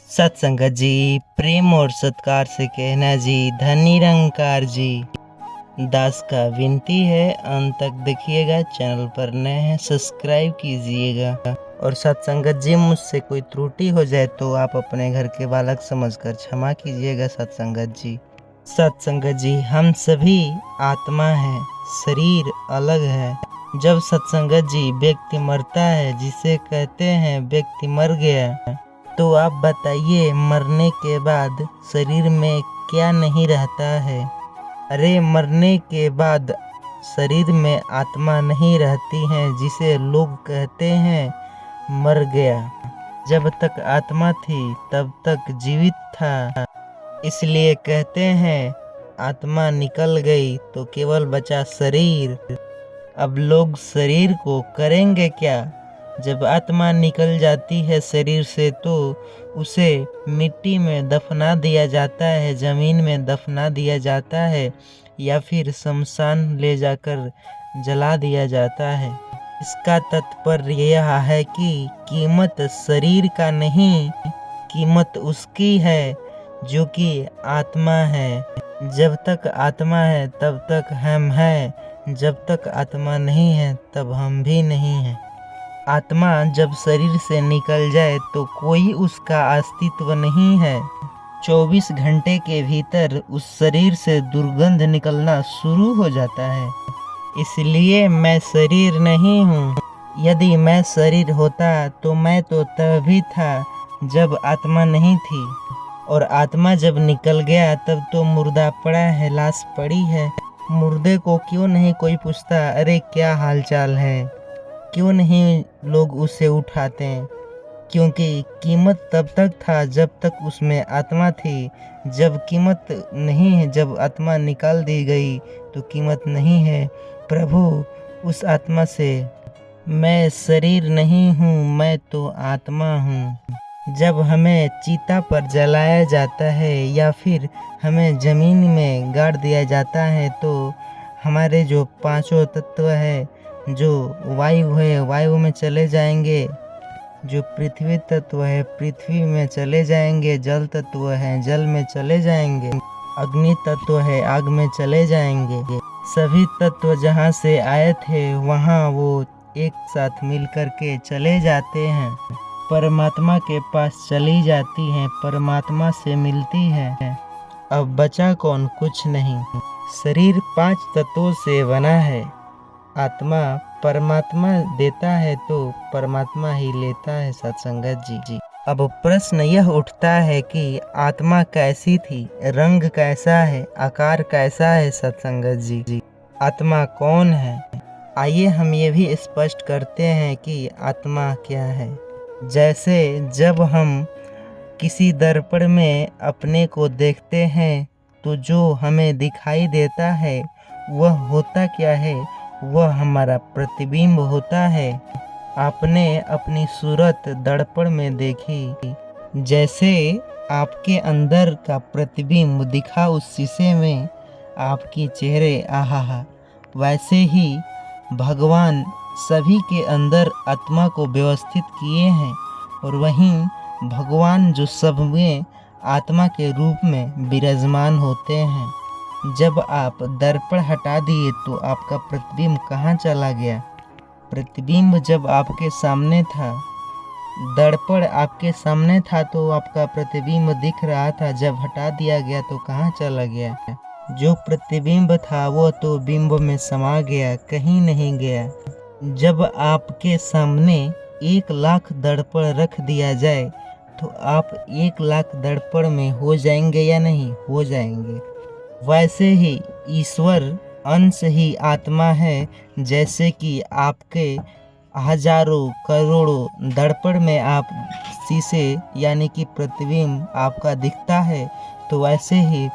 सत्संगत जी, प्रेम और सत्कार से कहना जी, धनी निरंकार जी। दास का विनती है, अंत तक देखिएगा। चैनल पर नए हैं सब्सक्राइब कीजिएगा। और सत्संगत जी, मुझसे कोई त्रुटि हो जाए तो आप अपने घर के बालक समझकर क्षमा कीजिएगा। सत्संगत जी, हम सभी आत्मा हैं, शरीर अलग है। जब सत्संगत जी व्यक्ति मरता है, जिसे कहते हैं व्यक्ति मर गया, तो आप बताइए मरने के बाद शरीर में क्या नहीं रहता है? अरे मरने के बाद शरीर में आत्मा नहीं रहती है, जिसे लोग कहते हैं मर गया। जब तक आत्मा थी तब तक जीवित था, इसलिए कहते हैं आत्मा निकल गई तो केवल बचा शरीर। अब लोग शरीर को करेंगे क्या? जब आत्मा निकल जाती है शरीर से तो उसे मिट्टी में दफना दिया जाता है, ज़मीन में दफना दिया जाता है, या फिर शमशान ले जाकर जला दिया जाता है। इसका तात्पर्य यह है कि कीमत शरीर का नहीं, कीमत उसकी है जो कि आत्मा है। जब तक आत्मा है तब तक हम हैं, जब तक आत्मा नहीं है तब हम भी नहीं हैं। आत्मा जब शरीर से निकल जाए तो कोई उसका अस्तित्व नहीं है। 24 घंटे के भीतर उस शरीर से दुर्गंध निकलना शुरू हो जाता है। इसलिए मैं शरीर नहीं हूँ। यदि मैं शरीर होता तो मैं तो तभी था जब आत्मा नहीं थी, और आत्मा जब निकल गया तब तो मुर्दा पड़ा है, लाश पड़ी है। मुर्दे को क्यों नहीं कोई पूछता, अरे क्या हालचाल है? क्यों नहीं लोग उसे उठाते हैं? क्योंकि कीमत तब तक था जब तक उसमें आत्मा थी। जब कीमत नहीं है, जब आत्मा निकाल दी गई तो कीमत नहीं है। प्रभु उस आत्मा से, मैं शरीर नहीं हूँ, मैं तो आत्मा हूँ। जब हमें चिता पर जलाया जाता है या फिर हमें ज़मीन में गाड़ दिया जाता है तो हमारे जो पांचों तत्व है, जो वायु है वायु में चले जाएंगे, जो पृथ्वी तत्व है पृथ्वी में चले जाएंगे, जल तत्व है जल में चले जाएंगे, अग्नि तत्व है आग में चले जाएंगे। सभी तत्व जहाँ से आए थे वहाँ वो एक साथ मिल कर के चले जाते हैं, परमात्मा के पास चली जाती हैं, परमात्मा से मिलती है। अब बचा कौन? कुछ नहीं। शरीर 5 तत्वों से बना है। आत्मा परमात्मा देता है तो परमात्मा ही लेता है। सत्संगत जी, अब प्रश्न यह उठता है कि आत्मा कैसी थी, रंग कैसा है, आकार कैसा है? सत्संगत जी, आत्मा कौन है? आइए हम ये भी स्पष्ट करते हैं कि आत्मा क्या है। जैसे जब हम किसी दर्पण में अपने को देखते हैं तो जो हमें दिखाई देता है वह होता क्या है? वह हमारा प्रतिबिंब होता है। आपने अपनी सूरत दर्पण में देखी, जैसे आपके अंदर का प्रतिबिंब दिखा उस शीशे में आपकी चेहरे, आहा, वैसे ही भगवान सभी के अंदर आत्मा को व्यवस्थित किए हैं, और वहीं भगवान जो सब में आत्मा के रूप में विराजमान होते हैं। जब आप दर्पण हटा दिए तो आपका प्रतिबिंब कहाँ चला गया? प्रतिबिंब जब आपके सामने था, दर्पण आपके सामने था तो आपका प्रतिबिंब दिख रहा था। जब हटा दिया गया तो कहाँ चला गया? जो प्रतिबिंब था वो तो बिंब में समा गया, कहीं नहीं गया। जब आपके सामने 1 लाख दर्पण रख दिया जाए तो आप 1 लाख दर्पण में हो जाएंगे या नहीं? हो जाएंगे। वैसे ही ईश्वर अंश ही आत्मा है। जैसे कि आपके हजारों करोड़ों दर्पण में आप शीशे यानी कि प्रतिबिंब आपका दिखता है, तो वैसे ही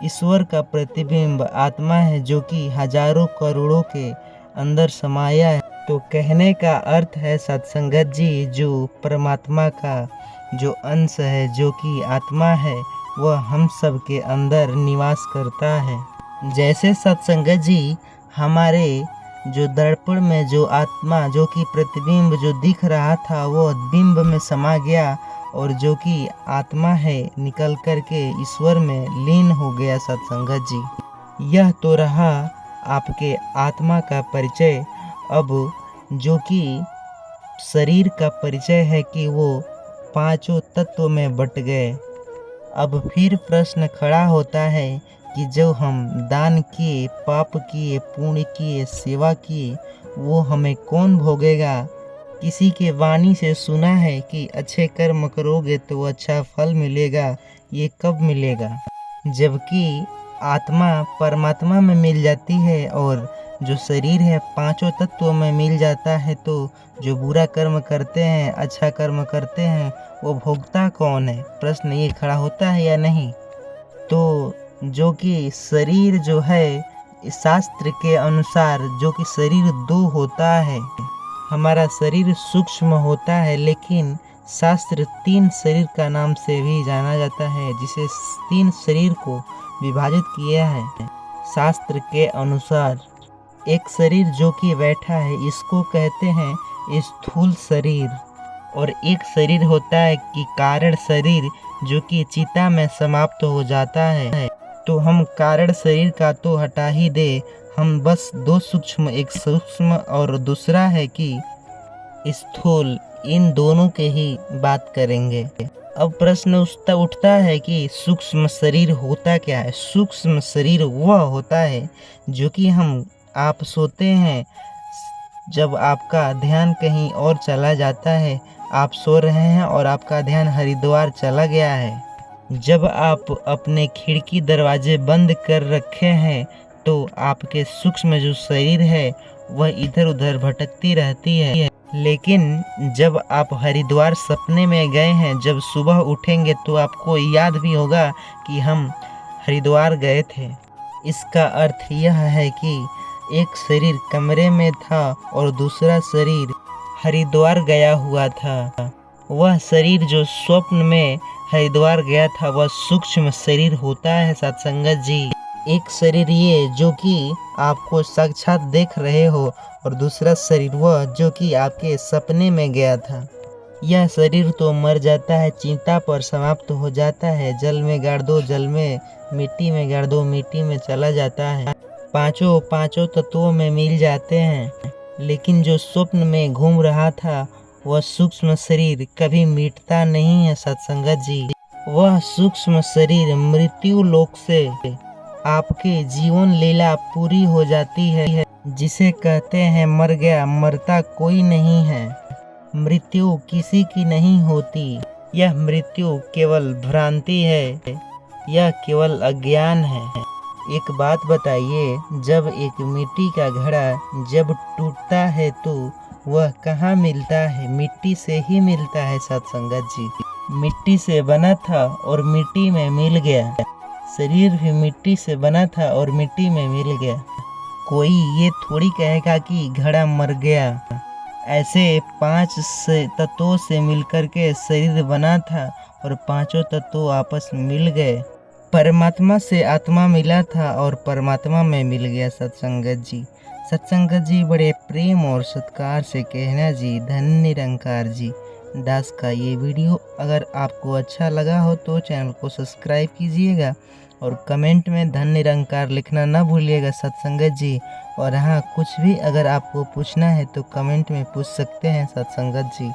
ईश्वर का प्रतिबिंब आत्मा है जो कि हजारों करोड़ों के अंदर समाया है। तो कहने का अर्थ है सत्संगत जी, जो परमात्मा का जो अंश है, जो कि आत्मा है, वह हम सब के अंदर निवास करता है। जैसे सत्संगत जी, हमारे जो दर्पण में जो आत्मा, जो कि प्रतिबिंब जो दिख रहा था वो बिंब में समा गया, और जो कि आत्मा है निकल कर के ईश्वर में लीन हो गया सत्संगत जी। यह तो रहा आपके आत्मा का परिचय। अब जो कि शरीर का परिचय है कि वो पांचों तत्वों में बट गए। अब फिर प्रश्न खड़ा होता है कि जो हम दान किए, पाप किए, पुण्य किए, सेवा किए, वो हमें कौन भोगेगा? किसी के वाणी से सुना है कि अच्छे कर्म करोगे तो अच्छा फल मिलेगा। ये कब मिलेगा? जबकि आत्मा परमात्मा में मिल जाती है और जो शरीर है पांचों तत्वों में मिल जाता है, तो जो बुरा कर्म करते हैं, अच्छा कर्म करते हैं, वो भोगता कौन है? प्रश्न ये खड़ा होता है या नहीं? तो जो कि शरीर जो है, शास्त्र के अनुसार जो कि शरीर दो होता है। हमारा शरीर सूक्ष्म होता है, लेकिन शास्त्र तीन शरीर का नाम से भी जाना जाता है, जिसे तीन शरीर को विभाजित किया है। शास्त्र के अनुसार एक शरीर जो कि बैठा है, इसको कहते हैं स्थूल शरीर। और एक शरीर होता है कि कारण शरीर, जो कि चिता में समाप्त हो जाता है। तो हम कारण शरीर का तो हटा ही दे, हम बस दो सूक्ष्म, एक सूक्ष्म और दूसरा है कि स्थूल, इन दोनों के ही बात करेंगे। अब प्रश्न उठता है कि सूक्ष्म शरीर होता क्या है? सूक्ष्म शरीर वह होता है जो कि आप सोते हैं, जब आपका ध्यान कहीं और चला जाता है, आप सो रहे हैं और आपका ध्यान हरिद्वार चला गया है। जब आप अपने खिड़की दरवाजे बंद कर रखे हैं, तो आपके सूक्ष्म जो शरीर है वह इधर उधर भटकती रहती है। लेकिन जब आप हरिद्वार सपने में गए हैं, जब सुबह उठेंगे तो आपको याद भी होगा कि हम हरिद्वार गए थे। इसका अर्थ यह है कि एक शरीर कमरे में था और दूसरा शरीर हरिद्वार गया हुआ था। वह शरीर जो स्वप्न में हरिद्वार गया था, वह सूक्ष्म शरीर होता है सत्संगत जी। एक शरीर ये जो कि आपको साक्षात देख रहे हो, और दूसरा शरीर वह जो कि आपके सपने में गया था। यह शरीर तो मर जाता है, चिता पर समाप्त हो जाता है। जल में गाड़ दो, जल में, मिट्टी में गाड़ दो, मिट्टी में चला जाता है। पांचों तत्वों में मिल जाते हैं। लेकिन जो स्वप्न में घूम रहा था, वह सूक्ष्म शरीर कभी मिटता नहीं है सत्संगत जी। वह सूक्ष्म शरीर मृत्यु लोक से आपके जीवन लीला पूरी हो जाती है, जिसे कहते हैं मर गया। मरता कोई नहीं है, मृत्यु किसी की नहीं होती। यह मृत्यु केवल भ्रांति है, यह केवल अज्ञान है। एक बात बताइए, जब एक मिट्टी का घड़ा जब टूटता है तो वह कहाँ मिलता है? मिट्टी से ही मिलता है सत्संगत जी। मिट्टी से बना था और मिट्टी में मिल गया। शरीर भी मिट्टी से बना था और मिट्टी में मिल गया। कोई ये थोड़ी कहेगा कि घड़ा मर गया। ऐसे पांच तत्वों से मिलकर के शरीर बना था और पांचों तत्व आपस में मिल गए। परमात्मा से आत्मा मिला था और परमात्मा में मिल गया सत्संगत जी। सत्संगत जी बड़े प्रेम और सत्कार से कहना जी, धन्य निरंकार जी दास का ये वीडियो अगर आपको अच्छा लगा हो तो चैनल को सब्सक्राइब कीजिएगा और कमेंट में धन्य निरंकार लिखना ना भूलिएगा सत्संगत जी। और हाँ, कुछ भी अगर आपको पूछना है तो कमेंट में पूछ सकते हैं सत्संगत जी।